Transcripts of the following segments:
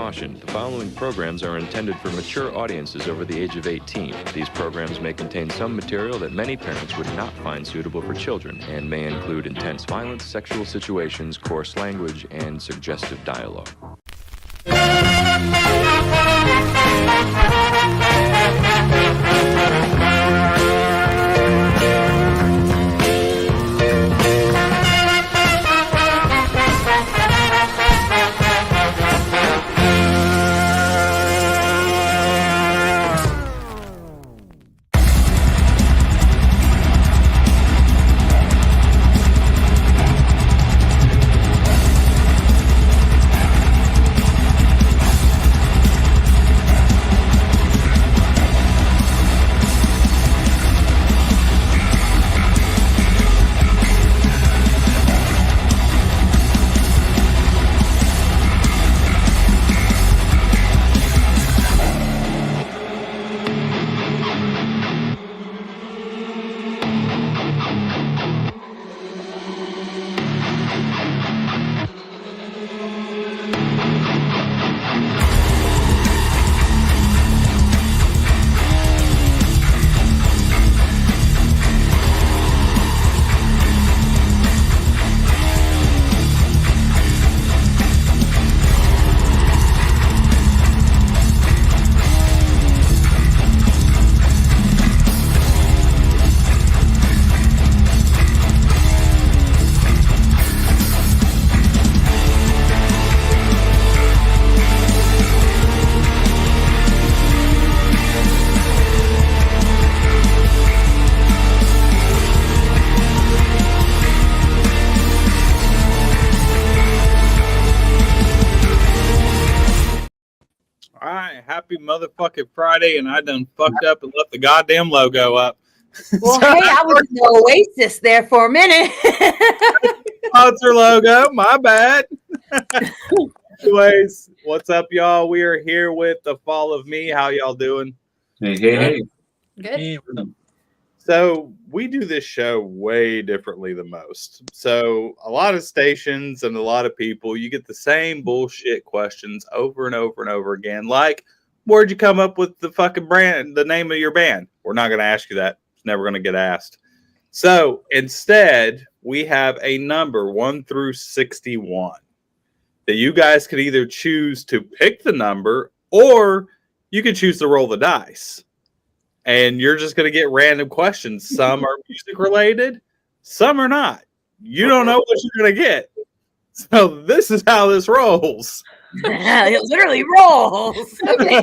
caution. The following programs are intended for mature audiences over the age of 18. These programs may contain some material that many parents would not find suitable for children and may include intense violence, sexual situations, coarse language, and suggestive dialogue. Happy motherfucking Friday, and I done fucked up and left the goddamn logo up. Well, hey, I was in the Oasis there for a minute. Sponsor logo, my bad. Anyways, what's up, y'all? We are here with the Fall of Me. How y'all doing? Hey. Good. So we do this show way differently than most. So a lot of stations and a lot of people, you get the same bullshit questions over and over and over again. Like, where'd you come up with the fucking brand, the name of your band? We're not going to ask you that. It's never going to get asked. So instead, we have a number 1 through 61 that you guys could either choose to pick the number or you could choose to roll the dice. And you're just going to get random questions. Some are music related, some are not. You don't know what you're going to get. So this is how this rolls. It literally rolls. Okay.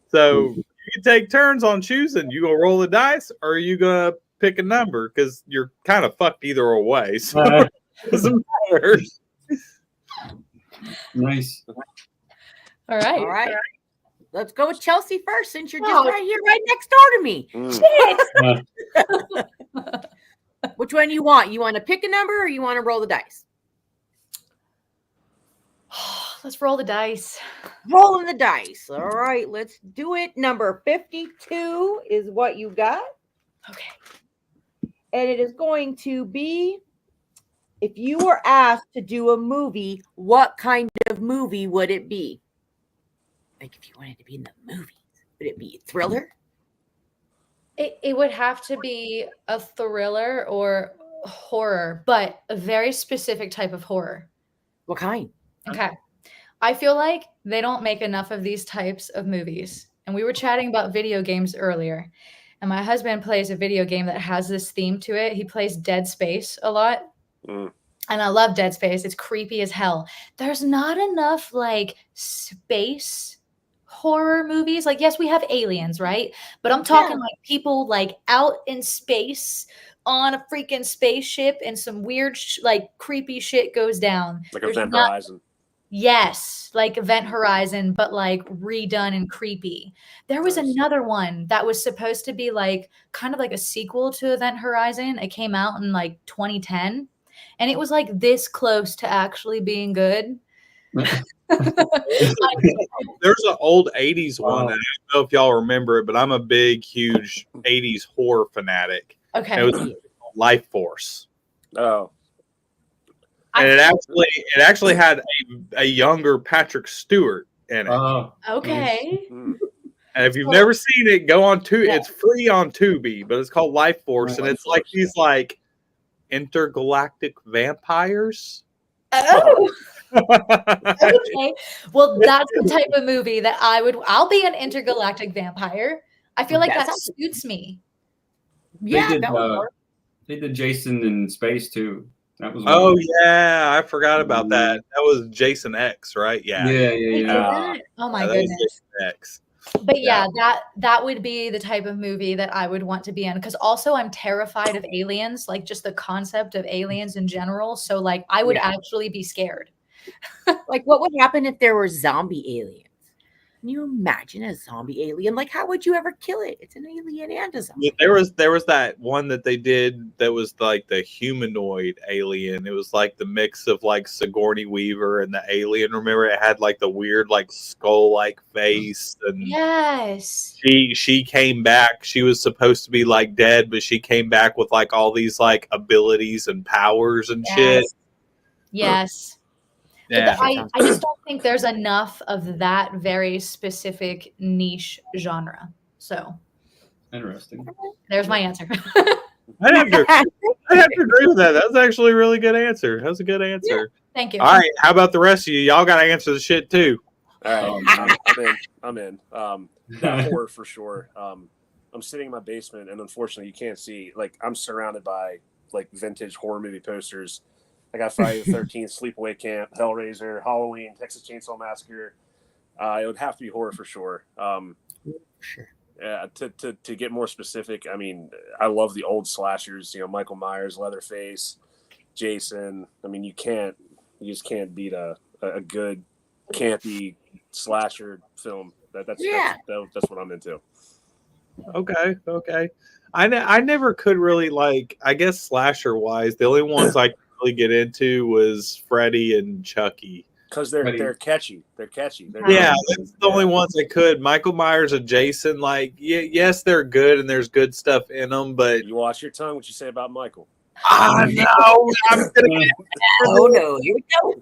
So you can take turns on choosing. You gonna roll the dice, or are you gonna pick a number? Because you're kind of fucked either way. So it doesn't matter. Nice. All right. All right. Let's go with Chelsea first, since you're just right here, right next door to me. Shit. Which one you want? You want to pick a number, or you want to roll the dice? Let's roll the dice. Rolling the dice. All right, let's do it. Number 52 is what you got. Okay. And it is going to be, if you were asked to do a movie, what kind of movie would it be? Like, if you wanted to be in the movies, would it be a thriller? It would have to be a thriller or horror, but a very specific type of horror. What kind? Okay. I feel like they don't make enough of these types of movies. And we were chatting about video games earlier. And my husband plays a video game that has this theme to it. He plays Dead Space a lot. And I love Dead Space. It's creepy as hell. There's not enough like space horror movies. Like, yes, we have aliens, right? But I'm talking like people like out in space on a freaking spaceship and some weird like creepy shit goes down. Like Event Horizon. Yes, like Event Horizon, but like redone and creepy. There was another one that was supposed to be like kind of like a sequel to Event Horizon. It came out in like 2010 and it was like this close to actually being good. There's an old 80s one that I don't know if y'all remember it, but I'm a big, huge 80s horror fanatic. Okay. It was Life Force. Oh. And it actually had a younger Patrick Stewart in it. Okay. And if you've never seen it, go on Tubi. Yeah. It's free on Tubi, but it's called Life Force, and it's like these like intergalactic vampires. Oh. Okay. Well, that's the type of movie that I'll be an intergalactic vampire. I feel like that suits me. Yeah, they did Jason in Space too. That was Yeah, I forgot about that. That was Jason X, right? Yeah. Oh my That was goodness. Jason X. But yeah, that would be the type of movie that I would want to be in, because also I'm terrified of aliens, like just the concept of aliens in general. So like I would actually be scared. Like, what would happen if there were zombie aliens? Can you imagine a zombie alien? Like, how would you ever kill it? It's an alien and a zombie. Yeah, there was that one that they did that was like the humanoid alien. It was like the mix of like Sigourney Weaver and the alien. Remember, it had like the weird like skull like face, and Yes. she came back. She was supposed to be like dead, but she came back with like all these like abilities and powers and shit. Yes. Yeah. I just don't think there's enough of that very specific niche genre. So interesting. There's my answer. I'd have to agree with that. That was actually a really good answer. That was a good answer. Thank you. All right. How about the rest of you? Y'all got to answer the shit too. All right. I'm in. That horror for sure. I'm sitting in my basement, and unfortunately, you can't see. Like, I'm surrounded by like vintage horror movie posters. I got Friday the 13th, Sleepaway Camp, Hellraiser, Halloween, Texas Chainsaw Massacre. It would have to be horror for sure. Sure. To get more specific, I mean, I love the old slashers. You know, Michael Myers, Leatherface, Jason. I mean, you just can't beat a good campy slasher film. That's what I'm into. Okay. I never could really like. I guess slasher wise, the only ones I could really get into was Freddy and Chucky. Because they're catchy. They're catchy. That's the only ones I could. Michael Myers and Jason, like, yes, they're good and there's good stuff in them, but you watch your tongue. What you say about Michael? No, I'm gonna get here we go.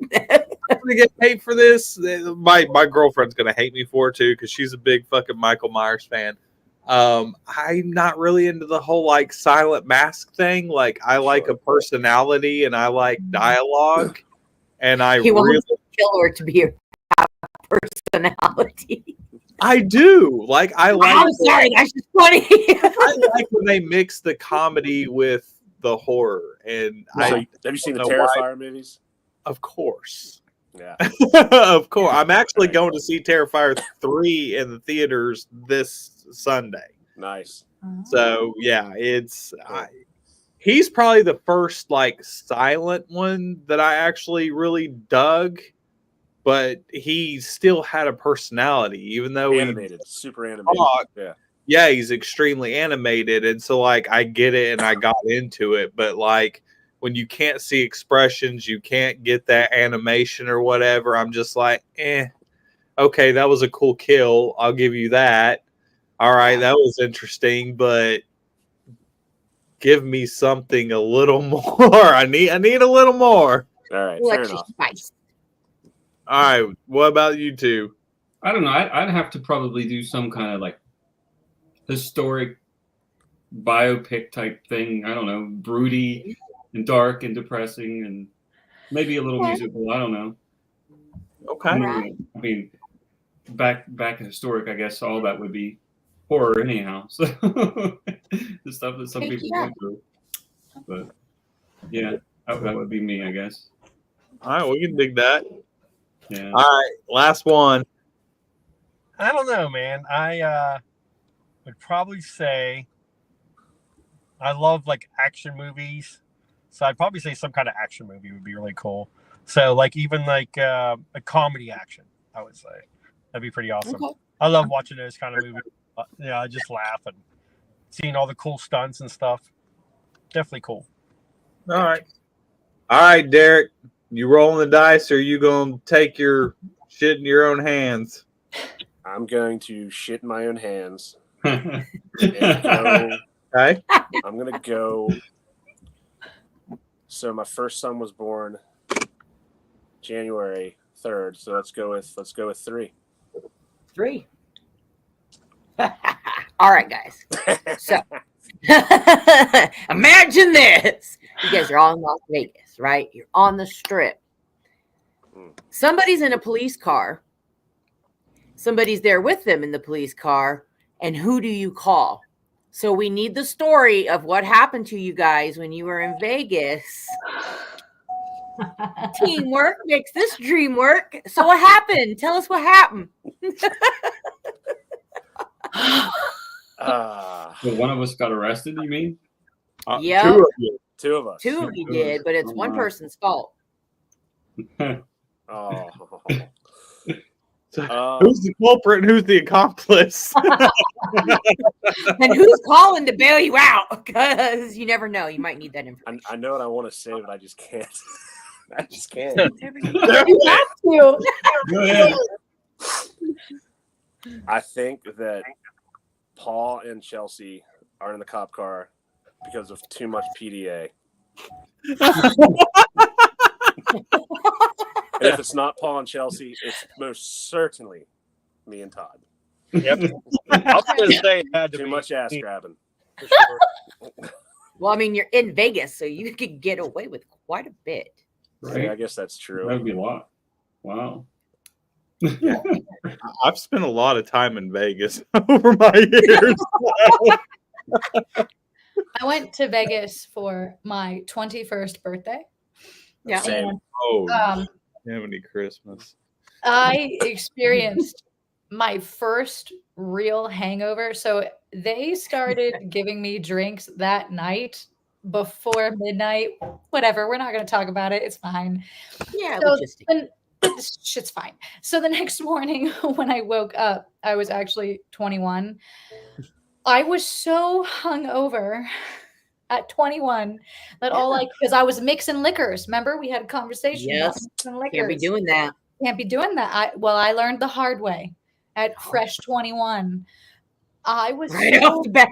I'm gonna get paid for this. My girlfriend's gonna hate me for it too, because she's a big fucking Michael Myers fan. I'm not really into the whole like silent mask thing. Like, I like a personality and I like dialogue, and I really killer to be a personality. I do. Like, I like. I'm sorry, that's just funny. I like when they mix the comedy with the horror. And have you seen the Terrifier movies? Of course. Yeah. Of course. I'm actually going to see Terrifier 3 in the theaters this Sunday. Nice. So yeah, he's probably the first like silent one that I actually really dug, but he still had a personality, even though super animated. Yeah, he's extremely animated, and so like I get it and I got into it, but like when you can't see expressions, you can't get that animation or whatever, I'm just like, okay, that was a cool kill. I'll give you that. All right, that was interesting, but give me something a little more. I need a little more. All right, fair enough. All right, what about you two? I don't know. I'd have to probably do some kind of like historic biopic type thing. I don't know, broody and dark and depressing, and maybe a little musical. I don't know. Okay. I mean, back historic. I guess all that would be horror anyhow. So the stuff that some people go through. But yeah, that would be me, I guess. All right, we can dig that. Yeah. All right, last one. I don't know, man. I would probably say I love like action movies, so I'd probably say some kind of action movie would be really cool. So like even like a comedy action, I would say that'd be pretty awesome. Okay. I love watching those kind of movies. Yeah, I just laugh and seeing all the cool stunts and stuff. Definitely cool. All right, Derek. You rolling the dice, or are you gonna take your shit in your own hands? I'm going to shit in my own hands. Okay. I'm gonna go. So my first son was born January 3rd. So let's go with 3. 3. All right, guys. So imagine this. You guys are all in Las Vegas, right? You're on the strip. Somebody's in a police car. Somebody's there with them in the police car. And who do you call? So we need the story of what happened to you guys when you were in Vegas. Teamwork makes this dream work. So what happened? Tell us what happened. So one of us got arrested, you mean? Yeah. 2 of you. 2 of us. 2 of you did, but it's one person's fault. Oh. Who's the culprit and who's the accomplice? And who's calling to bail you out? Because you never know. You might need that information. I know what I want to say, but I just can't. I just can't. You have to. Go ahead. I think that Paul and Chelsea are in the cop car because of too much PDA. And if it's not Paul and Chelsea, it's most certainly me and Todd. Yep. I was going to say it had to Too be much ass grabbing. for sure. Well, I mean, you're in Vegas, so you could get away with quite a bit. Right? Yeah, I guess that's true. That'd be a lot. Wow. I've spent a lot of time in Vegas over my years. I went to Vegas for my 21st birthday. Yeah. Same. Oh, Jiminy Christmas. I experienced my first real hangover. So they started giving me drinks that night before midnight. Whatever. We're not going to talk about it. It's fine. Yeah, So logistic. then, this shit's fine. So the next morning when I woke up, I was actually 21. I was so hungover at 21 that because I was mixing liquors. Remember, we had a conversation about Yes. mixing liquors. Can't be doing that. Can't be doing that. I learned the hard way at fresh 21. I was Right off the bat.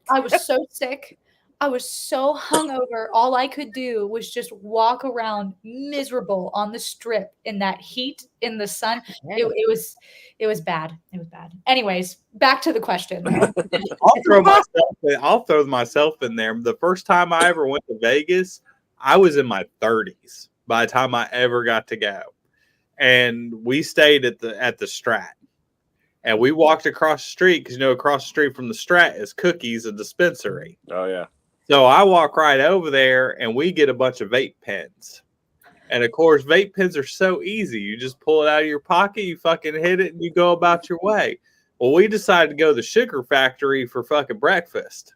I was so sick. I was so hungover. All I could do was just walk around miserable on the strip in that heat in the sun. It was bad. It was bad. Anyways, back to the question. I'll throw myself in there. The first time I ever went to Vegas, I was in my 30s by the time I ever got to go. And we stayed at the Strat. And we walked across the street because, across the street from the Strat is Cookies, a dispensary. Oh, yeah. So I walk right over there and we get a bunch of vape pens. And of course, vape pens are so easy. You just pull it out of your pocket, you fucking hit it, and you go about your way. Well, we decided to go to the Sugar Factory for fucking breakfast.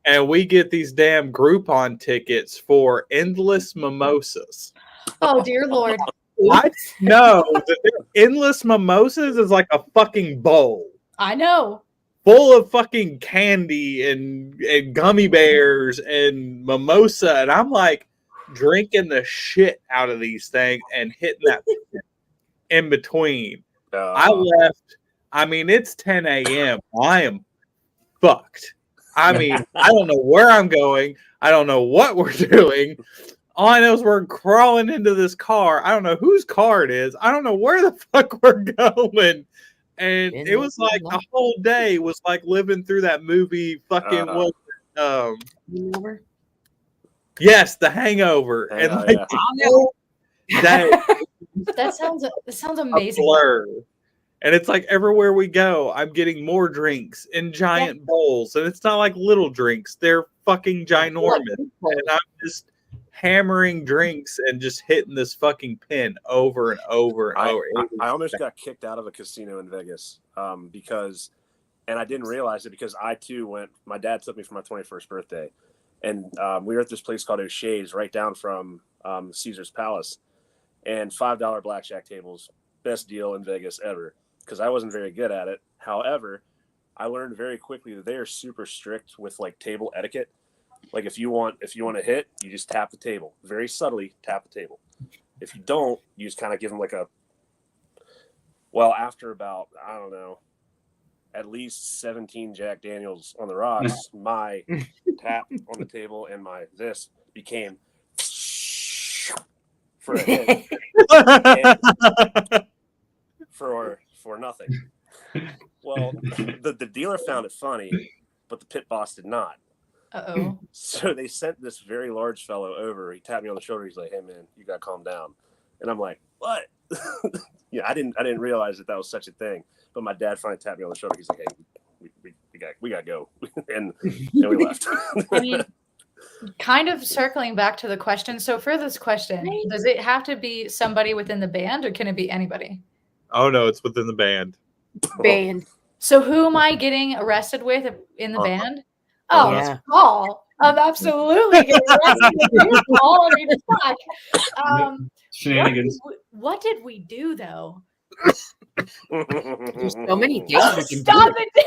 And we get these damn Groupon tickets for endless mimosas. Oh, dear Lord. I know that endless mimosas is like a fucking bowl. I know. Full of fucking candy and gummy bears and mimosa. And I'm like drinking the shit out of these things and hitting that in between. I left. I mean, it's 10 a.m. I am fucked. I mean, I don't know where I'm going. I don't know what we're doing. All I know is we're crawling into this car. I don't know whose car it is. I don't know where the fuck we're going. And it was like the whole day was like living through that movie. Fucking yes, The Hangover, and like that sounds amazing. Blur. And it's like everywhere we go, I'm getting more drinks in giant bowls, and it's not like little drinks; they're fucking ginormous. And I'm just hammering drinks and just hitting this fucking pin over and over and over. I almost got kicked out of a casino in Vegas because I didn't realize it because I too went. My dad took me for my 21st birthday, and we were at this place called O'Shea's right down from Caesar's Palace, and $5 blackjack tables, best deal in Vegas ever. Because I wasn't very good at it. However, I learned very quickly that they are super strict with like table etiquette. Like if you want to hit, you just tap the table. Very subtly tap the table. If you don't, you just kind of give them like after about, I don't know, at least 17 Jack Daniels on the rocks, my tap on the table and my this became for a hit and for nothing. Well, the dealer found it funny, but the pit boss did not. Uh-oh. So they sent this very large fellow over. He tapped me on the shoulder. He's like, "Hey man, you gotta calm down." And I'm like, "What?" Yeah, I didn't realize that was such a thing. But my dad finally tapped me on the shoulder. He's like, "Hey, we gotta go," and we left. I mean, kind of circling back to the question. So for this question, does it have to be somebody within the band, or can it be anybody? Oh no, it's within the band. Band. So who am I getting arrested with in the band? Oh, Oh, yeah. Paul. I'm absolutely getting arrested with you, Paul. I mean, fuck. Shenanigans. What did we do though? There's so many things you can Stop do. it,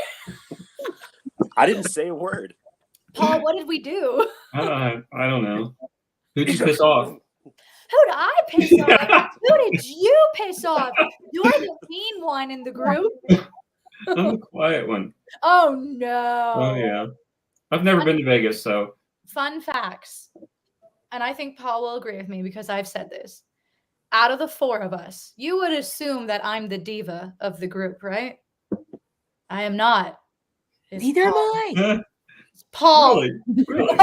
I didn't say a word. Paul. What did we do? I don't know. Who'd you piss off? Who did I piss off? Who did you piss off? You're the mean one in the group. I'm the quiet one. Oh no. Oh yeah. I've never been to Vegas, so Fun facts. And I think Paul will agree with me because I've said this. Out of the four of us, you would assume that I'm the diva of the group, right? I am not. It's Neither am Paul. I. It's Paul. Really?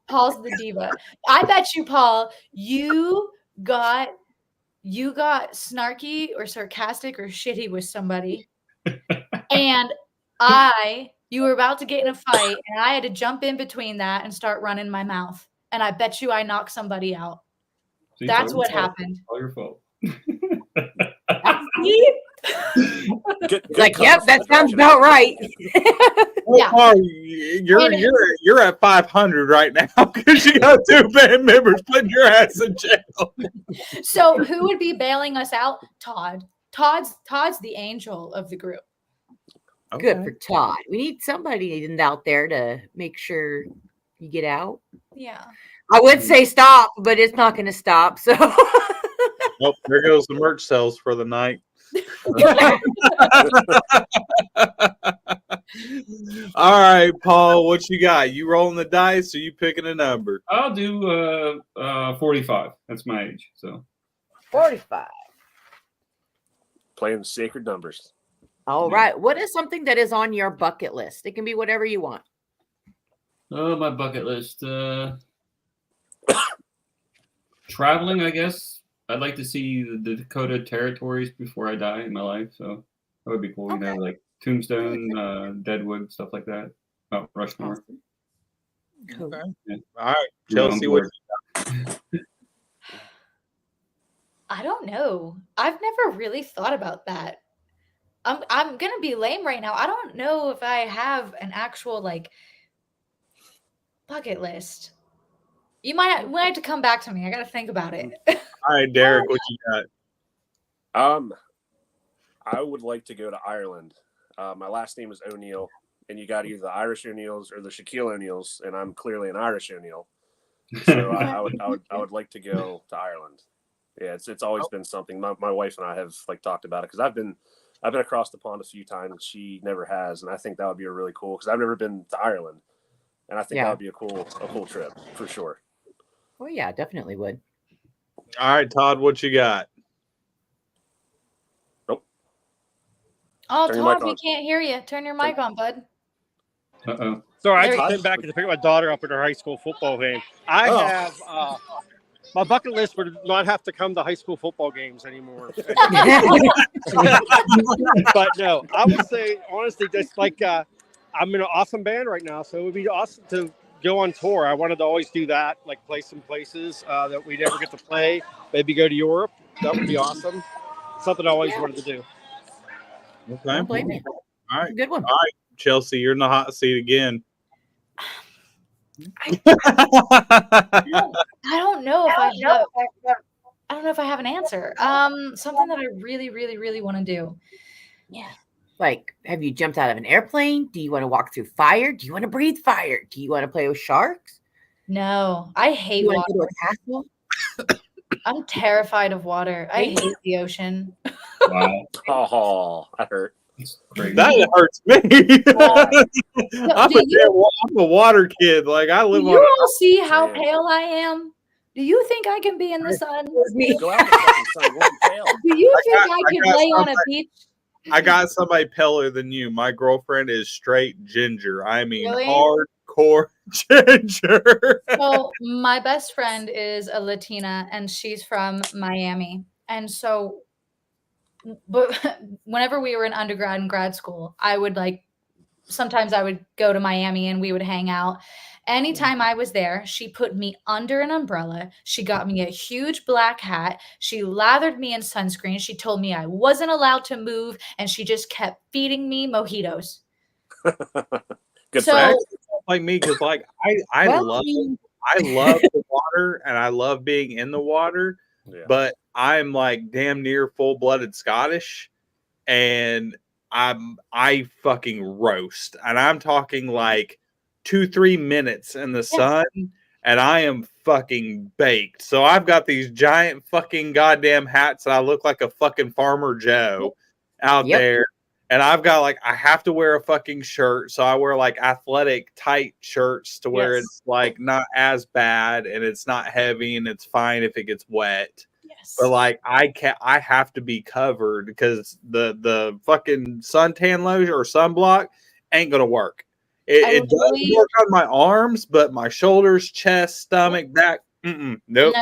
Paul's the diva. I bet you, Paul, you got snarky or sarcastic or shitty with somebody. And you were about to get in a fight, and I had to jump in between that and start running my mouth. And I bet you I knocked somebody out. See, That's it's what all your fault. happened. All your fault. Good Like, cover yep, for that the sounds direction. about right. Yeah. Oh, you're at 500 right now because you got 2 band members putting your ass in jail. So who would be bailing us out? Todd. Todd's the angel of the group. Good for Todd. We need somebody out there to make sure you get out. Yeah. I would say stop, but it's not going to stop. So, Oh, there goes the merch sales for the night. All right, Paul, what you got? You rolling the dice or you picking a number? I'll do 45. That's my age. So 45. Playing the sacred numbers. All right. What is something that is on your bucket list? It can be whatever you want. my bucket list. Traveling, I guess. I'd like to see the Dakota territories before I die in my life. So that would be cool. Okay. You know, like Tombstone, Deadwood, stuff like that. Oh, Rushmore. Cool. Okay. Yeah. All right, You're on Chelsea, what board. I don't know. I've never really thought about that. I'm gonna be lame right now. I don't know if I have an actual like bucket list. You might have to come back to me. I gotta think about it. All right, Derek, what you got? I would like to go to Ireland. My last name is O'Neill, and you got either the Irish O'Neills or the Shaquille O'Neills, and I'm clearly an Irish O'Neill. So I would like to go to Ireland. Yeah, it's always been something. My wife and I have like talked about it because I've been across the pond a few times and she never has, and I think that would be a really cool because I've never been to Ireland, and I think that would be a cool trip for sure. Oh, yeah, definitely would. All right, Todd, what you got? Oh, Turn your Todd, mic we on. can't hear you. Turn your mic on, bud. Uh-oh. So I There just you came back to pick my daughter up at her high school football game. I have my bucket list would not have to come to high school football games anymore. But no, I would say honestly, just like I'm in an awesome band right now, so it would be awesome to go on tour. I wanted to always do that, like play some places that we never get to play. Maybe go to Europe. That would be awesome. Something I always wanted to do. Okay. Don't blame me. All right. Good one. All right, Chelsea, you're in the hot seat again. I don't know if I don't know if I have an answer. Something that I really, really, really want to do. Yeah. Like, have you jumped out of an airplane? Do you want to walk through fire? Do you want to breathe fire? Do you want to play with sharks? No, I Do hate you want to water. go to a castle? I'm terrified of water. I hate the ocean. Wow. Oh, that hurt. That's crazy. That hurts me. I'm a water kid. Like I Do live you on. all see how Man. pale I am? Do you think I can be in the sun? Go out in the fucking sun. Won't you fail? Do you think I I can got lay on a somebody- beach? I got somebody paler than you. My girlfriend is straight ginger. I mean, Really? hardcore ginger. So my best friend is a Latina and she's from Miami. And so but whenever we were in undergrad and grad school, I would sometimes I would go to Miami and we would hang out. Anytime I was there, she put me under an umbrella. She got me a huge black hat. She lathered me in sunscreen. She told me I wasn't allowed to move, and she just kept feeding me mojitos. Good So- friend. Like me, because like I Well, love I mean, I love the water and I love being in the water, Yeah. but I'm like damn near full-blooded Scottish, and I fucking roast, and I'm talking like 2-3 minutes in the sun, and I am fucking baked. So I've got these giant fucking goddamn hats, and I look like a fucking Farmer Joe out Yep. there. And I've got like I have to wear a fucking shirt, so I wear like athletic tight shirts to where Yes. it's like not as bad and it's not heavy and it's fine if it gets wet. Yes. But like I have to be covered because the fucking suntan lotion or sunblock ain't gonna work. It does really- work on my arms, but my shoulders, chest, stomach, back, nope. No.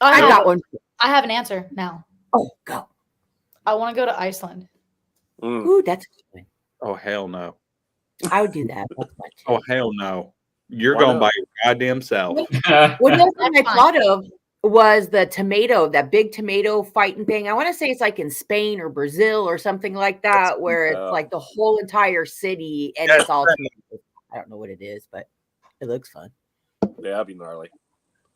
I got one. I have an answer now. Oh, go. I want to go to Iceland. Mm. Ooh, that's good. Oh hell no. I would do that. That's fun too. Oh hell no. You're Why going not? by your goddamn self. Well, the other thing I That's fine. thought of was the tomato, that big tomato fighting thing. I want to say it's like in Spain or Brazil or something like that, where it's like the whole entire city and Yes, it's all. friendly. I don't know what it is, but it looks fun. Yeah, that'd be gnarly.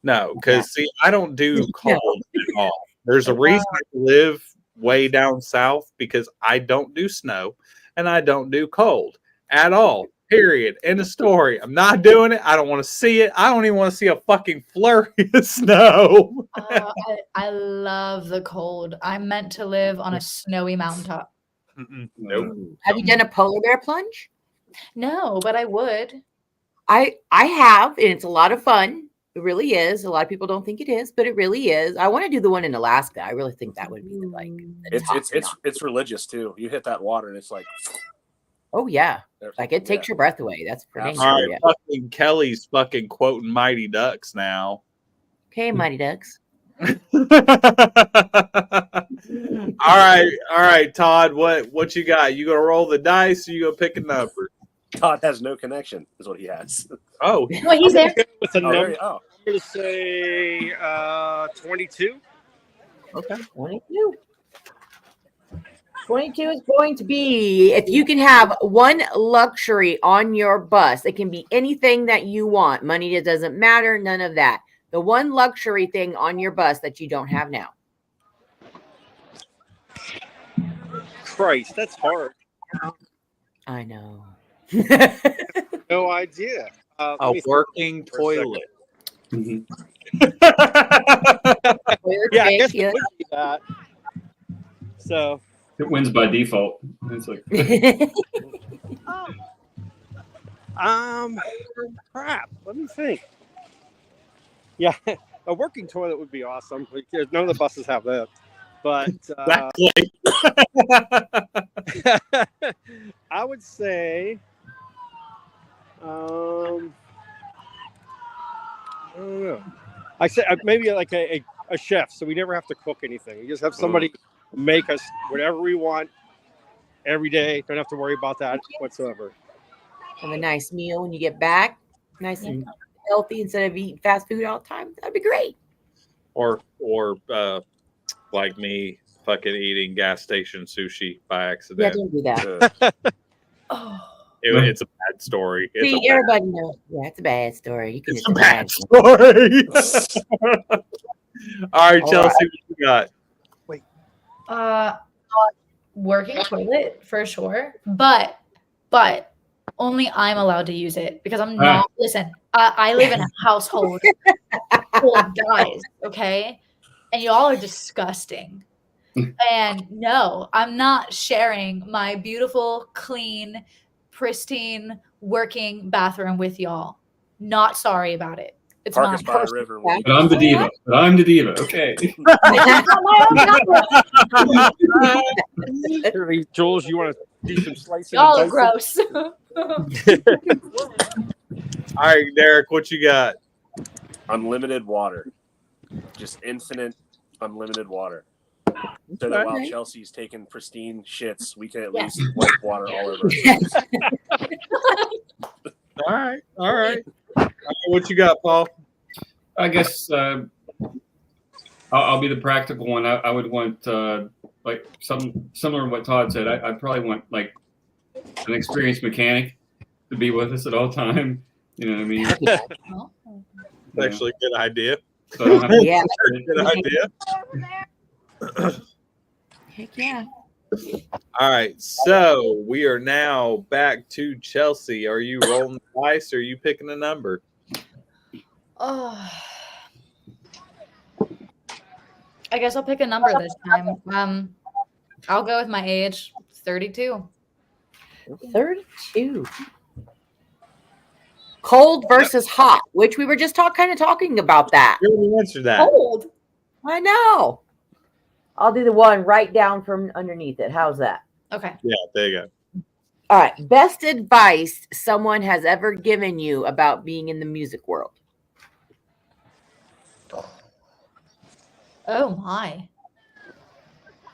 No, because see, I don't do cold at all. There's a reason I live way down south because I don't do snow and I don't do cold at all. Period. End of story. I'm not doing it. I don't want to see it. I don't even want to see a fucking flurry of snow. I love the cold. I'm meant to live on a snowy mountaintop. Nope. Have you done a polar bear plunge? No, but I would. I have, and it's a lot of fun. It really is. A lot of people don't think it is, but it really is. I want to do the one in Alaska. I really think that would be like the top notch. It's religious too. You hit that water and it's like, Oh yeah, like it takes your breath away. That's for dang All sure. right, Yeah. fucking Kelly's fucking quoting Mighty Ducks now. Okay, Mighty Ducks. all right, Todd. What you got? You gonna roll the dice or you gonna pick a number? Todd has no connection, is what he has. Oh, Well, he's there. With a Oh, there number, you- oh. I'm going to say 22. Okay, 22. 22 is going to be if you can have one luxury on your bus. It can be anything that you want. Money doesn't matter. None of that. The one luxury thing on your bus that you don't have now. Christ, that's hard. I know. No idea. Let a me think working for a second. toilet. Mhm. Yeah, I guess it would be that. So, It wins by default. It's like crap. Let me think. Yeah, a working toilet would be awesome. Because none of the buses have that. But Exactly. I would say, I don't know. I said maybe like a chef, so we never have to cook anything. We just have somebody make us whatever we want every day. Don't have to worry about that whatsoever. Have a nice meal when you get back. Nice and healthy instead of eating fast food all the time. That'd be great. or like me fucking eating gas station sushi by Yeah, accident. don't do that. Oh, It's a bad story. It's See, a bad, everybody knows. Yeah, it's a bad story. You can it's just a bad imagine. story. All right, All Chelsea, right. what you got? working toilet for sure, but only I'm allowed to use it because I'm not. Listen, I live in a household full of guys, okay, and y'all are disgusting. And no, I'm not sharing my beautiful, clean, pristine, working bathroom with y'all. Not sorry about it. It's Park mine. us by the river. And we'll But I'm the diva. But I'm the diva. Okay. Jules, you want to do some slicing? Y'all are and dicing? gross. All right, Derek, what you got? Unlimited water. Just infinite, unlimited water. So that while Okay. Chelsea's taking pristine shits, we can at Yes. least wipe water all over ourselves. All right. All right. What you got, Paul? I guess I'll be the practical one. I would want like something similar to what Todd said. I'd probably want like an experienced mechanic to be with us at all time. You know what I mean? Oh. That's actually a good idea. So I don't have to- Yeah. Good idea. Heck yeah. All right. So we are now back to Chelsea. Are you rolling the dice or are you picking a number? Oh. I guess I'll pick a number this time. I'll go with my age, 32. 32. Cold versus hot, which we were just kind of talking about that. You already answered that. Cold. I know. I'll do the one right down from underneath it. How's that? Okay. Yeah, there you go. All right. Best advice someone has ever given you about being in the music world. Oh my.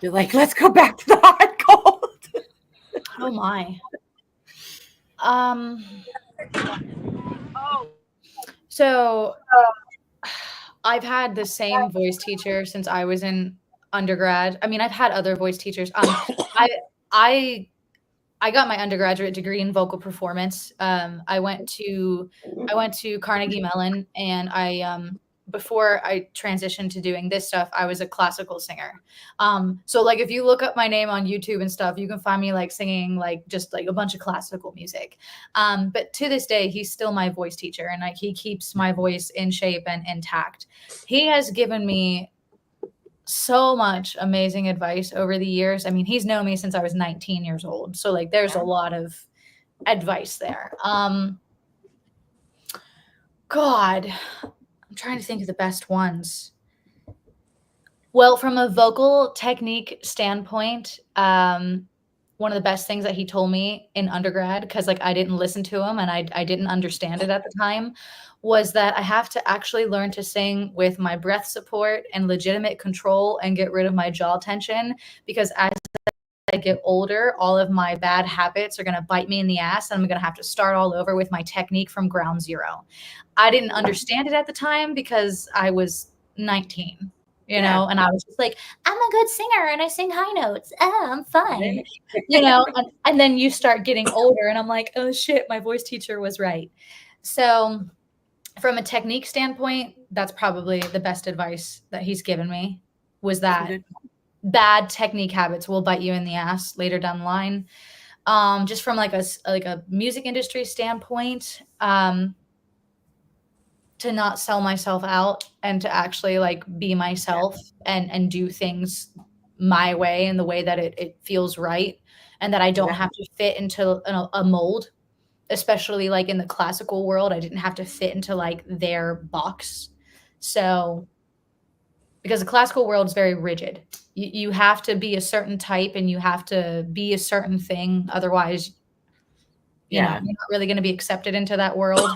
You're like, let's go back to the hot cold. Oh my. So I've had the same voice teacher since I was in undergrad. I mean, I've had other voice teachers. I got my undergraduate degree in vocal performance. I went to Carnegie Mellon, and before I transitioned to doing this stuff, I was a classical singer. So like if you look up my name on YouTube and stuff, you can find me like singing like just like a bunch of classical music. But to this day, he's still my voice teacher, and like he keeps my voice in shape and intact. He has given me so much amazing advice over the years. I mean, he's known me since I was 19 years old. So like there's a lot of advice there. God, I'm trying to think of the best ones. Well, from a vocal technique standpoint, one of the best things that he told me in undergrad, because like I didn't listen to him and I didn't understand it at the time, was that I have to actually learn to sing with my breath support and legitimate control and get rid of my jaw tension, because as I get older, all of my bad habits are going to bite me in the ass, and I'm going to have to start all over with my technique from ground zero. I didn't understand it at the time because I was 19, you know, and I was just like, I'm a good singer and I sing high notes. Oh, I'm fine, you know, and then you start getting older and I'm like, oh shit, my voice teacher was right. So from a technique standpoint, that's probably the best advice that he's given me, was that bad technique habits will bite you in the ass later down the line. Just from like a music industry standpoint, to not sell myself out and to actually like be myself and do things my way and the way that it feels right, and that I don't have to fit into a mold, especially like in the classical world. I didn't have to fit into like their box. So because the classical world is very rigid. You have to be a certain type and you have to be a certain thing. Otherwise, you know, you're not really going to be accepted into that world.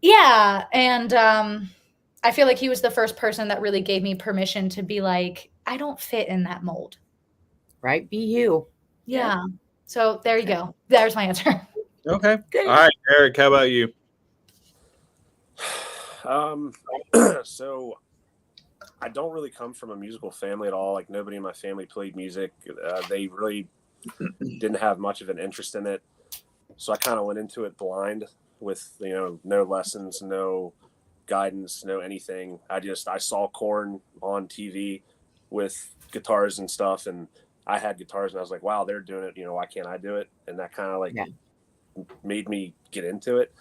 Yeah. And I feel like he was the first person that really gave me permission to be like, I don't fit in that mold. Right? Be you. Yeah. So there you go. There's my answer. Okay. All right, Eric, how about you? So I don't really come from a musical family at all. Like nobody in my family played music. They really didn't have much of an interest in it. So I kind of went into it blind with, you know, no lessons, no guidance, no anything. I saw Korn on TV with guitars and stuff, and I had guitars and I was like, wow, they're doing it. You know, why can't I do it? And that kind of like made me get into it.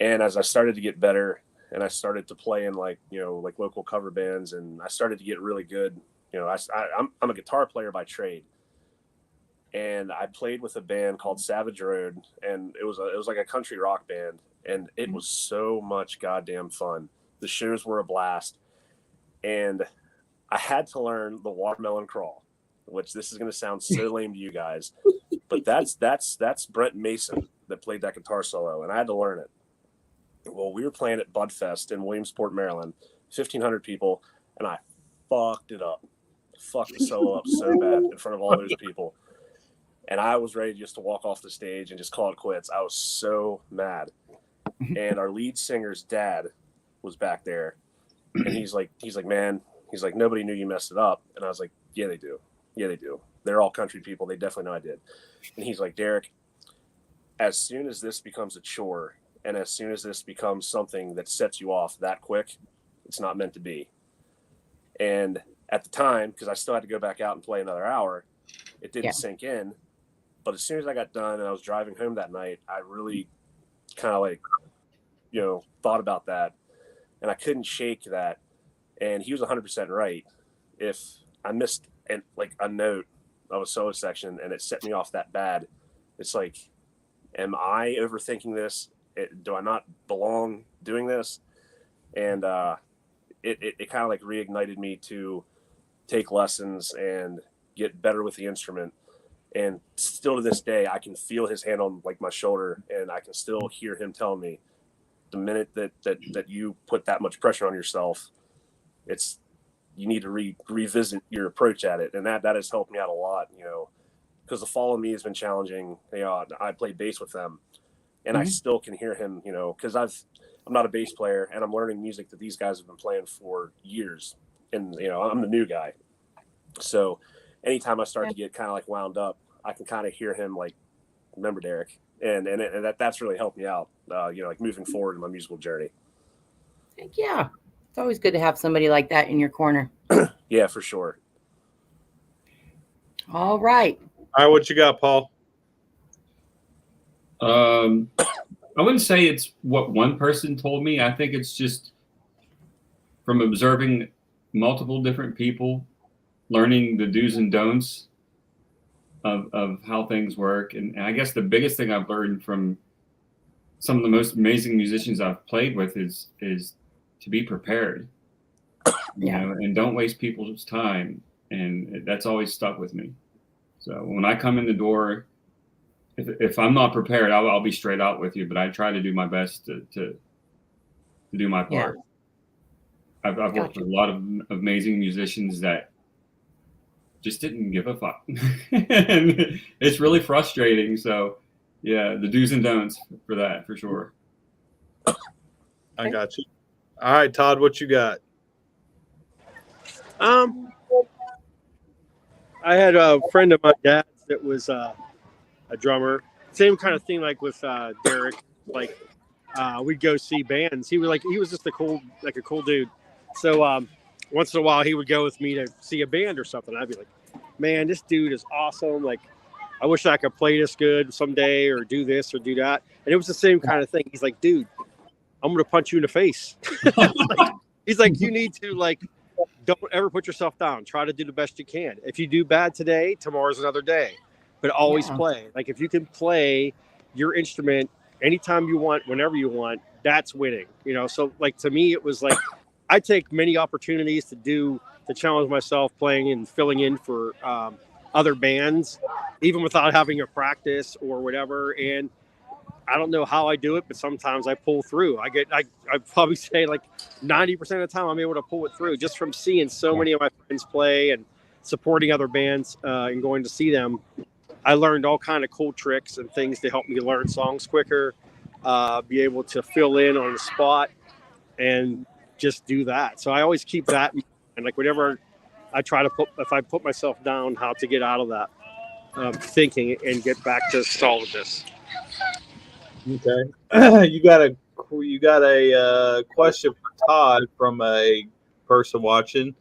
And as I started to get better and I started to play in like, you know, like local cover bands, and I started to get really good. You know, I'm a guitar player by trade. And I played with a band called Savage Road, and it was like a country rock band. and it was so much goddamn fun. The shows were a blast, and I had to learn the watermelon crawl, which this is going to sound so lame to you guys, but that's Brent Mason that played that guitar solo, and I had to learn it. Well, we were playing at Budfest in Williamsport, Maryland, 1,500 people, and I fucked it up. Fucked the solo up so bad in front of all those people. And I was ready just to walk off the stage and just call it quits. I was so mad. And our lead singer's dad was back there. And he's like, man, he's like, nobody knew you messed it up. And I was like, yeah, they do. Yeah, they do. They're all country people. They definitely know I did. And he's like, Derek, as soon as this becomes a chore and as soon as this becomes something that sets you off that quick, it's not meant to be. And at the time, because I still had to go back out and play another hour, it didn't sink in. But as soon as I got done and I was driving home that night, I really kind of like, thought about that. And I couldn't shake that. And he was 100% right. If I missed a note of a solo section and it set me off that bad, it's like, am I overthinking this? Do I not belong doing this? And it kind of like reignited me to take lessons and get better with the instrument. And still to this day, I can feel his hand on like my shoulder, and I can still hear him tell me, the minute that you put that much pressure on yourself, you need to revisit your approach at it. And that has helped me out a lot, because the Fall of Me has been challenging. I play bass with them, and I still can hear him, because I'm not a bass player, and I'm learning music that these guys have been playing for years, and I'm the new guy. So anytime I start to get kind of like wound up, I can kind of hear him like, remember Derek, and that's really helped me out, like moving forward in my musical journey. Yeah, it's always good to have somebody like that in your corner. Yeah, for sure. All right, what you got, Paul? I wouldn't say it's what one person told me. I think it's just from observing multiple different people, learning the do's and don'ts of how things work. And I guess the biggest thing I've learned from some of the most amazing musicians I've played with is to be prepared, and don't waste people's time. And that's always stuck with me. So when I come in the door, if I'm not prepared, I'll be straight out with you, but I try to do my best to do my part. I've worked with a lot of amazing musicians that just didn't give a fuck. And it's really frustrating. So yeah, the do's and don'ts for that, for sure. I got you. All right, Todd, what you got? I had a friend of my dad's that was a drummer. Same kind of thing like with Derek. Like we'd go see bands. He was just a cool dude. So once in a while he would go with me to see a band or something. I'd be like, man, this dude is awesome. Like, I wish I could play this good someday or do this or do that. And it was the same kind of thing. He's like, dude, I'm going to punch you in the face. He's like, you need to don't ever put yourself down. Try to do the best you can. If you do bad today, tomorrow's another day, but always play. Like if you can play your instrument anytime you want, whenever you want, that's winning, So like, to me, it was like, I take many opportunities to challenge myself playing and filling in for other bands, even without having a practice or whatever. And I don't know how I do it, but sometimes I pull through. I'd probably say like 90% of the time I'm able to pull it through just from seeing so many of my friends play and supporting other bands and going to see them. I learned all kind of cool tricks and things to help me learn songs quicker, be able to fill in on the spot and just do that. So I always keep that in mind. And like whenever I try to if I put myself down, how to get out of that thinking and get back to solidness. Okay. You got a question for Todd from a person watching.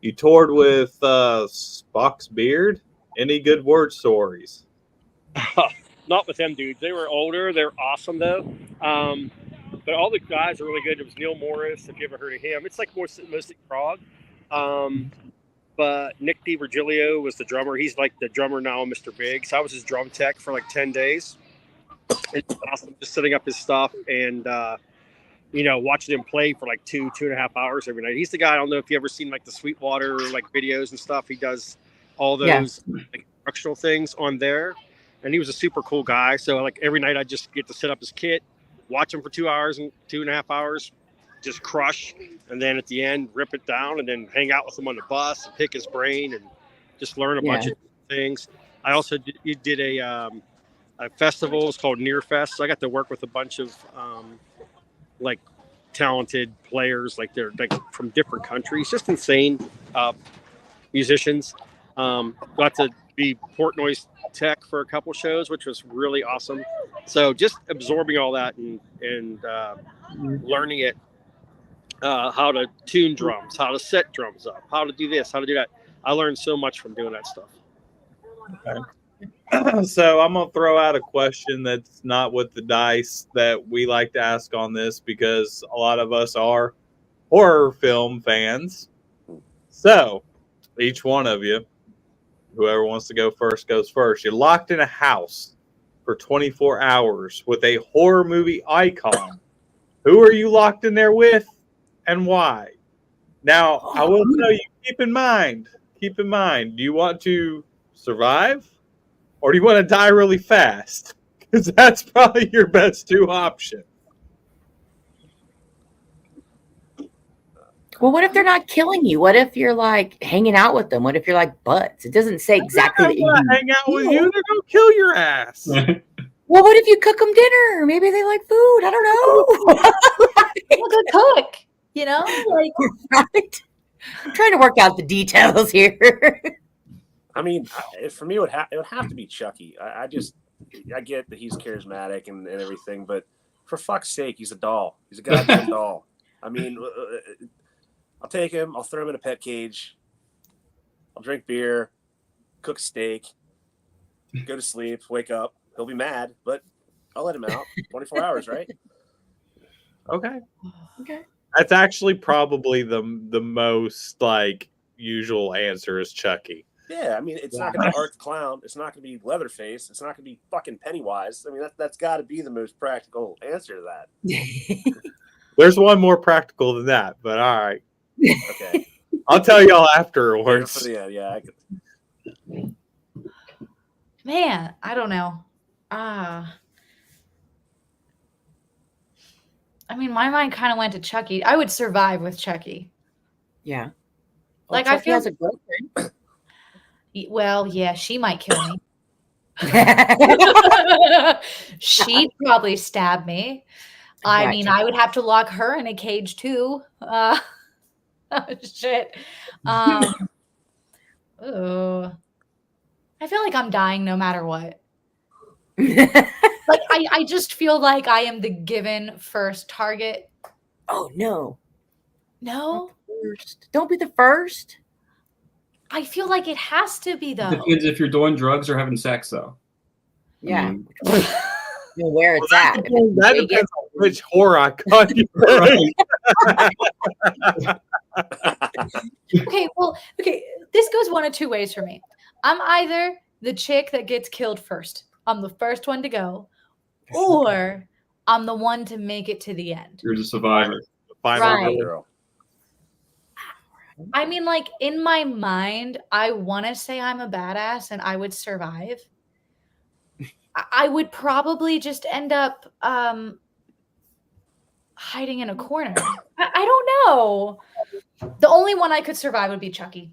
You toured with Spock's Beard. Any good word stories? Not with them dudes. They were older. They're awesome though. But all the guys are really good. It was Neil Morris, if you ever heard of him. It's like mostly prog. But Nick DiVirgilio was the drummer. He's like the drummer now, Mr. Big. So I was his drum tech for like 10 days. It's awesome just setting up his stuff and watching him play for like 2.5 hours every night. He's the guy. I don't know if you ever seen like the Sweetwater like videos and stuff. He does all those like instructional things on there, and he was a super cool guy. So like every night I just get to set up his kit, watch him for 2 hours and 2.5 hours, just crush, and then at the end rip it down, and then hang out with him on the bus and pick his brain and just learn a bunch of things. I also did a festival. It's called Near Fest. So I got to work with a bunch of like talented players, like they're like from different countries, just insane musicians. Got to be Portnoy's tech for a couple shows, which was really awesome. So just absorbing all that and learning it, how to tune drums, how to set drums up, how to do this, how to do that. I learned so much from doing that stuff. Okay. So I'm gonna throw out a question that's not with the dice that we like to ask on this, because a lot of us are horror film fans. So each one of you, whoever wants to go first goes first. You're locked in a house for 24 hours with a horror movie icon. Who are you locked in there with and why? Now, I will tell you, keep in mind, do you want to survive or do you want to die really fast? Because that's probably your best two options. Well, what if they're not killing you? What if you're like hanging out with them? What if you're like butts? It doesn't say exactly that you hang out with you. They're gonna kill your ass. Well, what if you cook them dinner? Maybe they like food. I don't know. I'm a good cook, like right? I'm trying to work out the details here. I mean, for me, it would have to be Chucky. I get that he's charismatic and everything, but for fuck's sake, he's a doll. He's a goddamn doll. I mean, I'll take him. I'll throw him in a pet cage. I'll drink beer, cook steak, go to sleep, wake up. He'll be mad, but I'll let him out. 24 hours, right? Okay. Okay. That's actually probably the most like usual answer is Chucky. Yeah, I mean, it's not going to be Art the Clown. It's not going to be Leatherface. It's not going to be fucking Pennywise. I mean, that's got to be the most practical answer to that. There's one more practical than that, but all right. Okay. I'll tell y'all afterwards. Yeah. Man, I don't know. I mean, my mind kind of went to Chucky. I would survive with Chucky. Yeah. Like, Chucky I feel has a girlfriend. Well, yeah, she might kill me. She'd probably stab me. I mean, I would have to lock her in a cage too. Shit. Ooh. I feel like I'm dying no matter what. Like I just feel like I am the given first target. Oh no. No? First. Don't be the first. I feel like it has to be though. Depends if you're doing drugs or having sex, though. Yeah. I mean, Where it's at. That depends on which horror icon you're Okay, this goes one of two ways for me. I'm either the chick that gets killed first. I'm the first one to go. Or I'm the one to make it to the end. you're the survivor. Right. Girl. I mean, like, in my mind, I want to say I'm a badass and I would survive. I would probably just end up hiding in a corner. I don't know. The only one I could survive would be Chucky.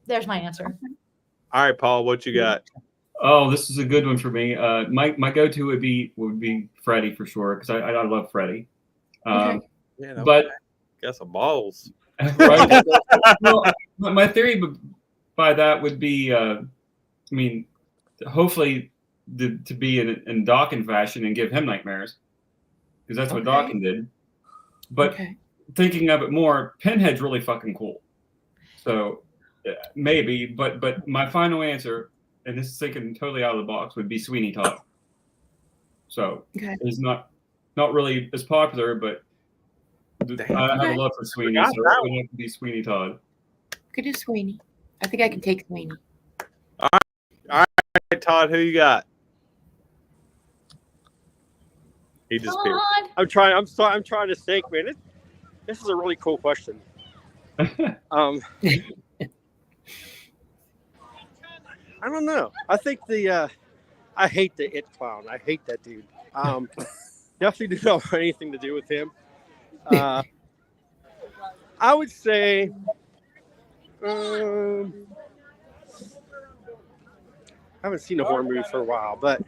There's my answer. All right, Paul, what you got? Oh, this is a good one for me. My go-to would be Freddy for sure, because I love Freddy. But got some balls. Right? Well, my theory by that would be, I mean, hopefully to be in Dawkins fashion and give him nightmares, because that's what Dawkins did. But thinking of it more, Pinhead's really fucking cool. So maybe, but my final answer, and this is thinking totally out of the box, would be Sweeney Todd. So he's not really as popular, but I have a love for Sweeney, so it would have to be Sweeney Todd. Could do Sweeney. I think I can take Sweeney. All right, Todd, who you got? He disappeared. I'm trying. I'm sorry. I'm trying to think, man. This is a really cool question. I don't know. I think I hate the It Clown. I hate that dude. Definitely do not want anything to do with him. I would say, I haven't seen a horror movie for a while, but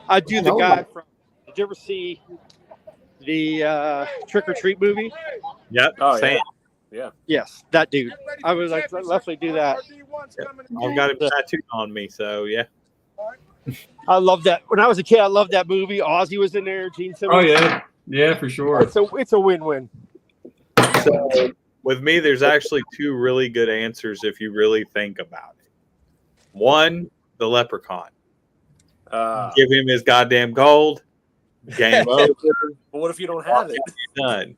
I do the guy from. Did you ever see the Trick or Treat movie? Yep. Oh, Sam. Yeah. Yes, that dude. I would like definitely do that. I've got him tattooed on me, so yeah. I love that. When I was a kid, I loved that movie. Ozzy was in there. Gene Simmons. Oh yeah, yeah, for sure. It's a win-win. So with me, there's actually two really good answers if you really think about it. One, the Leprechaun. Give him his goddamn gold. Game over. But what if you don't have it? Done.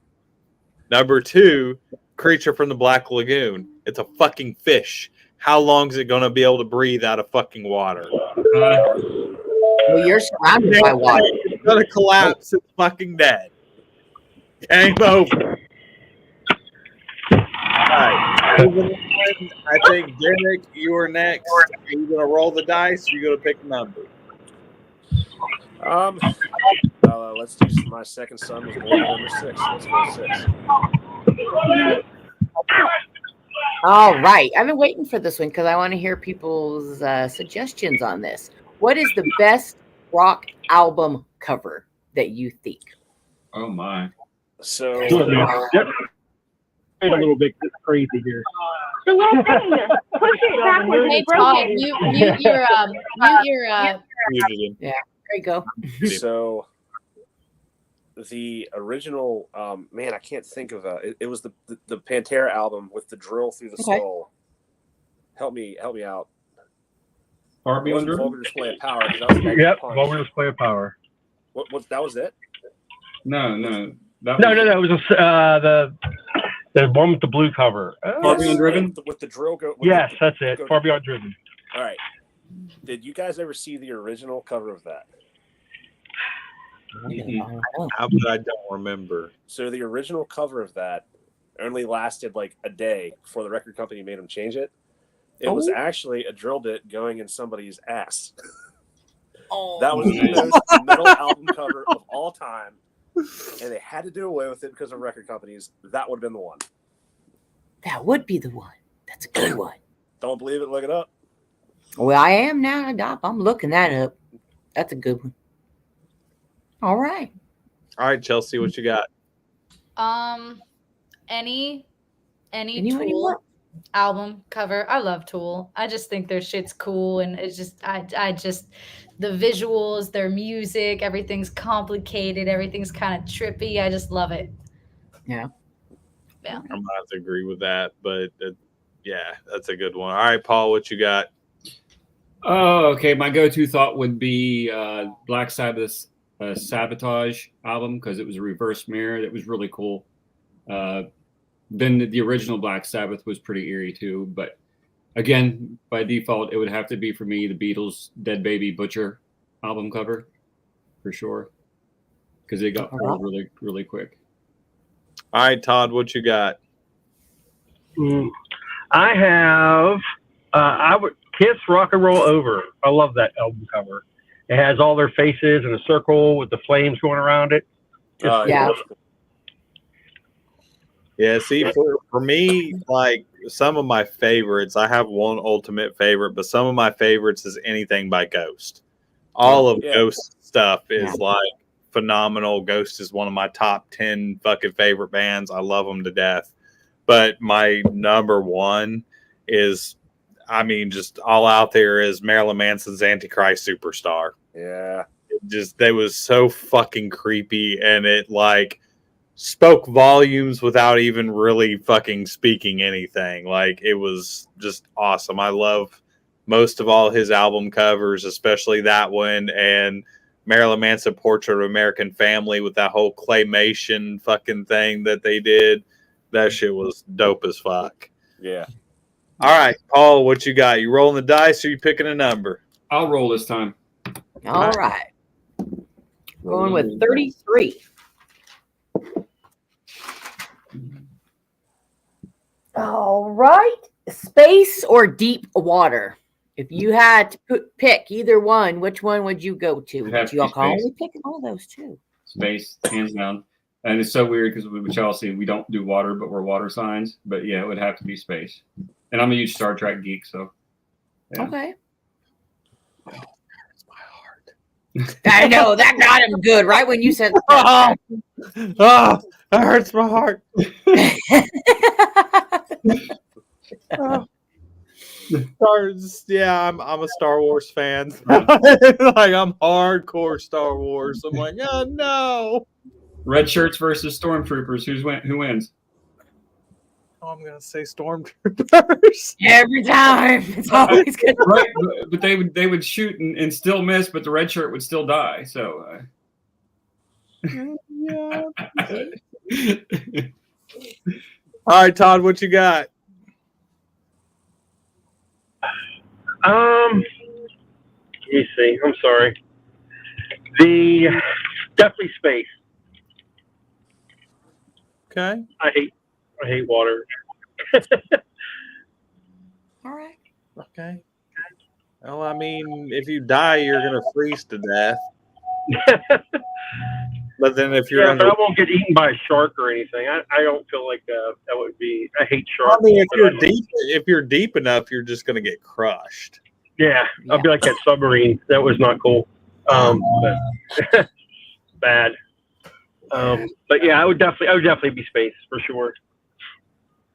Number two, Creature from the Black Lagoon. It's a fucking fish. How long is it going to be able to breathe out of fucking water? Well, you're surrounded by water. It's going to collapse. It's fucking dead. Game over. All right. I think, Derek, you are next. Are you going to roll the dice or are you going to pick a number? Let's do my second son was born number 6. Let's go 6. All right. I've been waiting for this one because I want to hear people's suggestions on this. What is the best rock album cover that you think? Oh my! So Yep. A little bit crazy here. The little thing. Push it backwards. Hey Todd, mute your Muted him. Yeah, there you go. So the original, man, I can't think of it was the Pantera album with the drill through the skull. Help me out. Far Beyond Driven? Vulgar Display of Power. That was Yep, Vulgar Display of Power. What that was it? No. No. It was the one with the blue cover. Far Beyond Driven? With the drill go. Yes, that's it. Far Beyond Driven. All right. Did you guys ever see the original cover of that? How could I don't remember? So the original cover of that only lasted like a day before the record company made them change it. It was actually a drill bit going in somebody's ass. That was the most metal album cover of all time. And they had to do away with it because of record companies. That would have been the one. That would be the one. That's a good one. Don't believe it? Look it up. Well, I am now, Doc. I'm looking that up. That's a good one. All right. All right, Chelsea, what you got? Any Anyone you Tool want? album cover. I love Tool. I just think their shit's cool, and it's just I just the visuals, their music, everything's complicated, everything's kind of trippy. I just love it. Yeah. I'm gonna have to agree with that, but yeah, that's a good one. All right, Paul, what you got? Oh, okay. My go-to thought would be Black Sabbath's Sabotage album because it was a reverse mirror. That was really cool. Then the original Black Sabbath was pretty eerie too. But again, by default, it would have to be for me the Beatles' Dead Baby Butcher album cover for sure because they got pulled really, really quick. All right, Todd, what you got? I have. I would Kiss Rock and Roll Over. I love that album cover. It has all their faces in a circle with the flames going around it. Yeah. Yeah, see, for me, like some of my favorites, I have one ultimate favorite, but some of my favorites is anything by Ghost. All of Ghost stuff is like phenomenal. Ghost is one of my top 10 fucking favorite bands. I love them to death. But my number one is, I mean, just all out there is Marilyn Manson's Antichrist Superstar. Yeah. They was so fucking creepy, and it like spoke volumes without even really fucking speaking anything. Like, it was just awesome. I love most of all his album covers, especially that one, and Marilyn Manson Portrait of American Family with that whole claymation fucking thing that they did. That shit was dope as fuck. Yeah. All right, Paul, what you got? You rolling the dice or you picking a number? I'll roll this time. All right. Going with 33. All right. Space or deep water? If you had to pick either one, which one would you go to? It'd have But to you be can only space. pick all those too. Space, hands down. And it's so weird because with Chelsea, we don't do water, but we're water signs. But yeah, it would have to be space. And I'm a huge Star Trek geek, so. Yeah. Okay. It's my heart. I know that got him good right when you said. Oh, that hurts my heart. Yeah, I'm a Star Wars fan. Like I'm hardcore Star Wars. I'm like, oh no. Red shirts versus stormtroopers. Who wins? Oh, I'm gonna say stormtroopers. Every time, it's always good. Right, but they would shoot and still miss, but the red shirt would still die. So. Yeah. All right, Todd, what you got? Let me see. I'm sorry. Definitely space. Okay. I hate water. All right. Okay. Well, I mean, if you die, you're gonna freeze to death. But then if you're but I won't get eaten by a shark or anything. I don't feel like that would be. I hate sharks. I mean, if you're deep enough, you're just gonna get crushed. Yeah, I'll be like that submarine. That was not cool. But bad. But yeah, I would definitely be space for sure.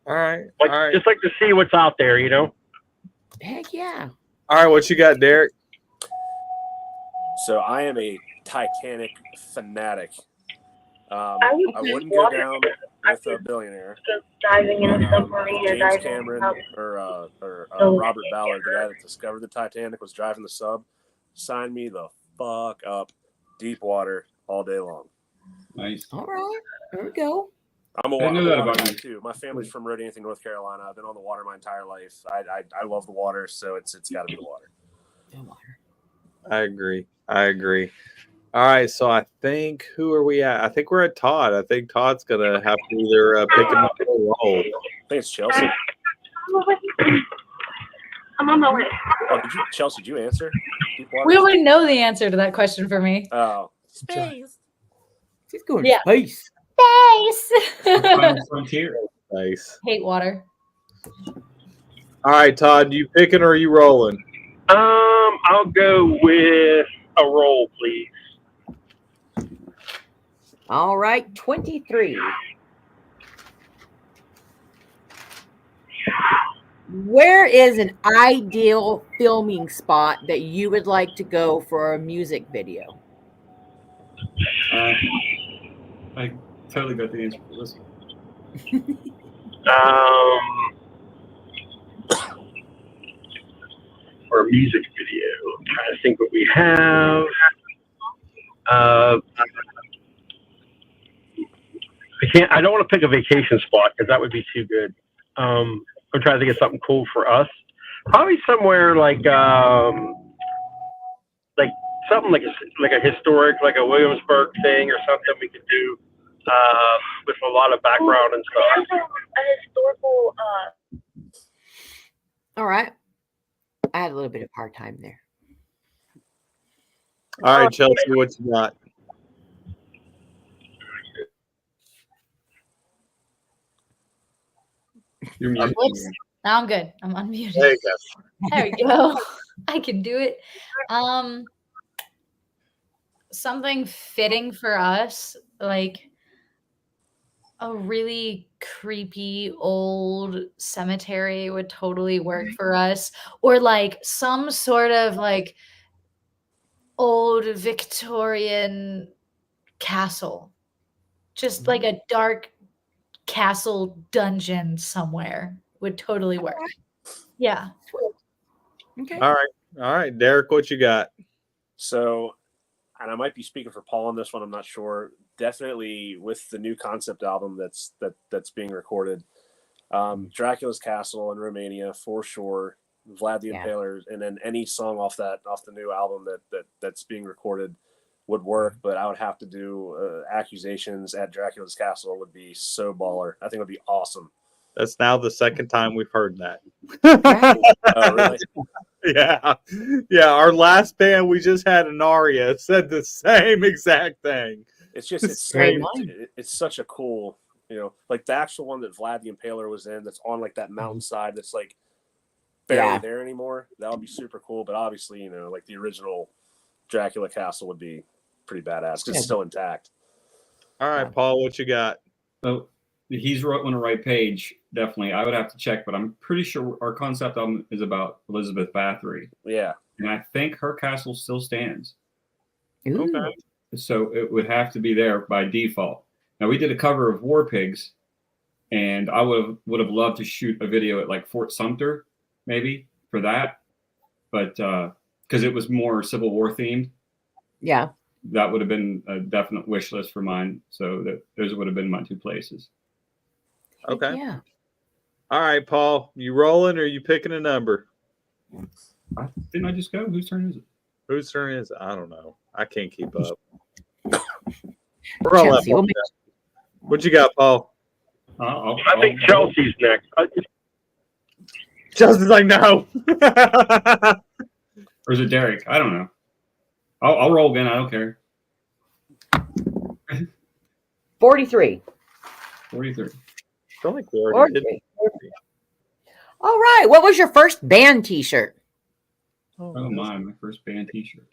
All right. Just like to see what's out there, you know. Heck yeah. All right, what you got, Derek? So I am a Titanic fanatic. I wouldn't go water down with a billionaire. Just diving in a submarine or James diving Cameron out. or Oh, Robert Ballard, the guy that discovered the Titanic, was driving the sub. Sign me the fuck up. Deep water all day long. Nice. All right. There we go. I'm a I knew water that about guy you. too. My family's from Rhodanthe, North Carolina. I've been on the water my entire life. I love the water, so it's got to be the water. I agree. All right, so I think who are we at? I think we're at Todd. I think Todd's gonna have to either pick another role. I think it's Chelsea. I'm on my way. Oh, Chelsea? Did you answer? Deep water? We already know the answer to that question for me. Oh, Space. She's going Yeah. space. Space. Final frontier. Nice. Hate water. All right, Todd, you picking or are you rolling? I'll go with a roll, please. All right, 23. Where is an ideal filming spot that you would like to go for a music video? I totally got the answer for this. For a music video, I'm trying to think what we have. I don't want to pick a vacation spot because that would be too good. I'm trying to think of something cool for us. Probably somewhere like something like a historic, like a Williamsburg thing or something we could do with a lot of background and stuff. A historical. All right. I had a little bit of hard time there. All right, Chelsea, what you got? You're muted. Whoops. Now I'm good. I'm unmuted. There you go. There we go. I can do it. Something fitting for us, like a really creepy old cemetery would totally work for us, or like some sort of like old Victorian castle, just like a dark castle dungeon somewhere would totally work. Yeah. Okay. All right, Derek, what you got? So, and I might be speaking for Paul on this one. I'm not sure. Definitely with the new concept album that's being recorded, Dracula's Castle in Romania for sure. Vlad the Impaler, and then any song off the new album that's being recorded. would work, but I would have to do accusations at Dracula's castle would be so baller. I think it would be awesome. That's now the second time we've heard that. Oh, really? Yeah. Yeah. Our last band we just had, an Aria, said the same exact thing. It's just it's such a cool, like the actual one that Vlad the Impaler was in that's on like that mountainside that's like barely there anymore. That would be super cool. But obviously, like the original Dracula castle would be pretty badass because it's still intact. All right, Paul, what you got? So he's on the right page. Definitely. I would have to check, but I'm pretty sure our concept album is about Elizabeth Bathory. Yeah. And I think her castle still stands. Ooh. Okay. So it would have to be there by default. Now we did a cover of War Pigs, and I would have loved to shoot a video at like Fort Sumter, maybe for that, but because it was more Civil War themed. Yeah. That would have been a definite wish list for mine. So those would have been my two places. Okay. Yeah. All right, Paul, you rolling or are you picking a number? Didn't I just go? Whose turn is it? Whose turn is it? I don't know. I can't keep up. We're all up. What you got, Paul? I think Chelsea's next. Chelsea's like, no. Or is it Derek? I don't know. I'll roll again. I don't care. 43. 43. I feel like we already did. All right. What was your first band T-shirt? Oh my first band T-shirt.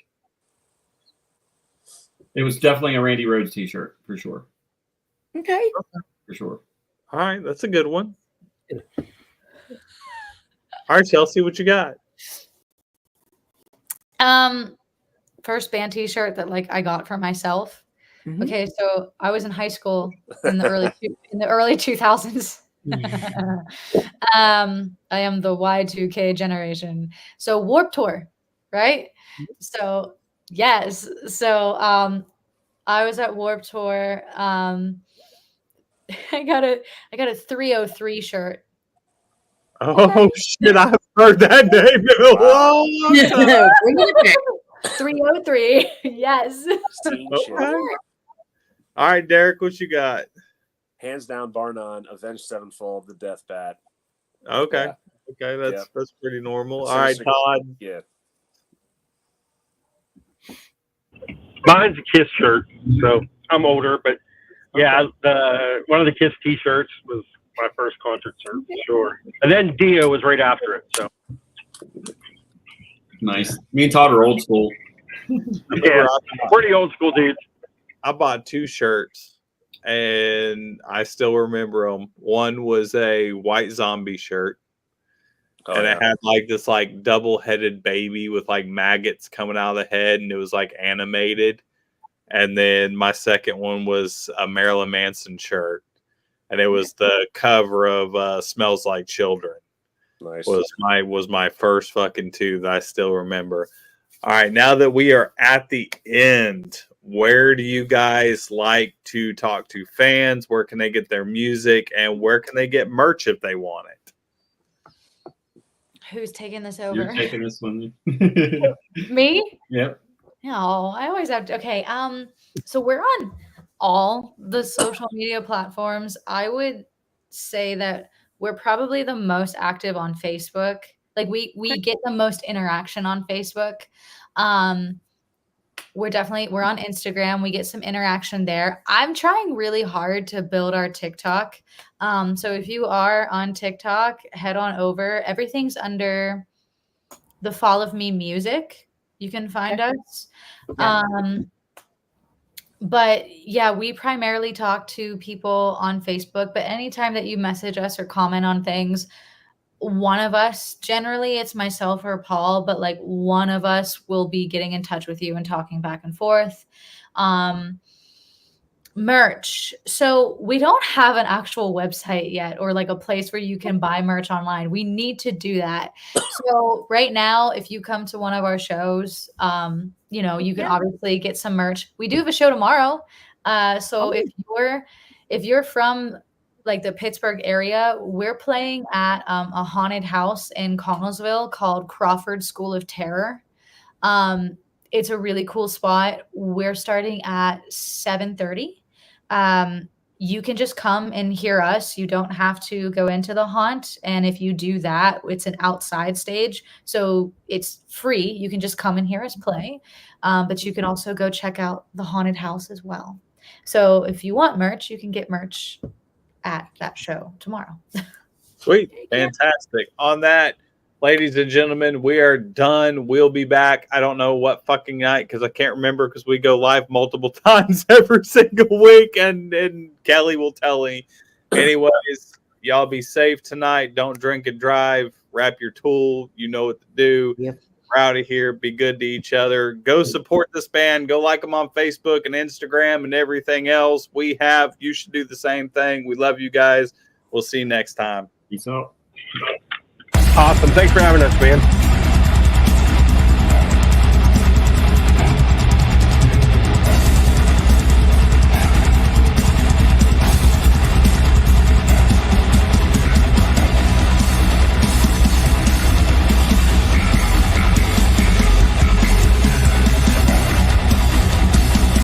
It was definitely a Randy Rhoads T-shirt for sure. Okay. For sure. All right, that's a good one. All right, Chelsea, what you got? First band T-shirt that like I got for myself. Mm-hmm. Okay, so I was in high school in the early 2000s. I am the Y2K generation. So Warped Tour, right? So yes. So I was at Warped Tour. I got a 303 shirt. Oh shit! I've heard that name in a long time. 303. Yes. Okay. All right, Derek, what you got? Hands down, bar none, Avenged Sevenfold, the Death Bat. Okay. Yeah. Okay, that's pretty normal. It's all right, Todd. Yeah. Mine's a Kiss shirt, so I'm older, but yeah, one of the Kiss T-shirts was my first concert shirt for sure, and then Dio was right after it. So nice. Me and Todd are old school. Yeah, we're the old school dudes. I bought two shirts, and I still remember them. One was a White Zombie shirt, and it had like this like double-headed baby with like maggots coming out of the head, and it was like animated. And then my second one was a Marilyn Manson shirt, and it was the cover of "Smells Like Children." Nice. Was my first fucking two that I still remember. All right, now that we are at the end, where do you guys like to talk to fans? Where can they get their music, and where can they get merch if they want it? Who's taking this over? You're taking this one. Me? Yep. No, I always have to. Okay. So we're on all the social media platforms. I would say that we're probably the most active on Facebook. Like we get the most interaction on Facebook. We're on Instagram. We get some interaction there. I'm trying really hard to build our TikTok. So if you are on TikTok, head on over. Everything's under the Fall of Me Music. You can find us. But yeah, we primarily talk to people on Facebook, but anytime that you message us or comment on things, one of us, generally it's myself or Paul, but like one of us will be getting in touch with you and talking back and forth. Merch. So we don't have an actual website yet or like a place where you can buy merch online. We need to do that. So right now, if you come to one of our shows, you can obviously get some merch. We do have a show tomorrow. If you're from like the Pittsburgh area, we're playing at a haunted house in Connellsville called Crawford School of Terror. it's a really cool spot. We're starting at 7:30. You can just come and hear us. You don't have to go into the haunt. And if you do that, it's an outside stage. So it's free. You can just come and hear us play. But you can also go check out the haunted house as well. So if you want merch, you can get merch at that show tomorrow. Sweet. Fantastic. On that, ladies and gentlemen, we are done. We'll be back. I don't know what fucking night because I can't remember because we go live multiple times every single week, and Kelly will tell me. Anyways, y'all be safe tonight. Don't drink and drive. Wrap your tool. You know what to do. Yep. We're out of here. Be good to each other. Go support this band. Go like them on Facebook and Instagram and everything else. You should do the same thing. We love you guys. We'll see you next time. Peace out. Awesome. Thanks for having us, man.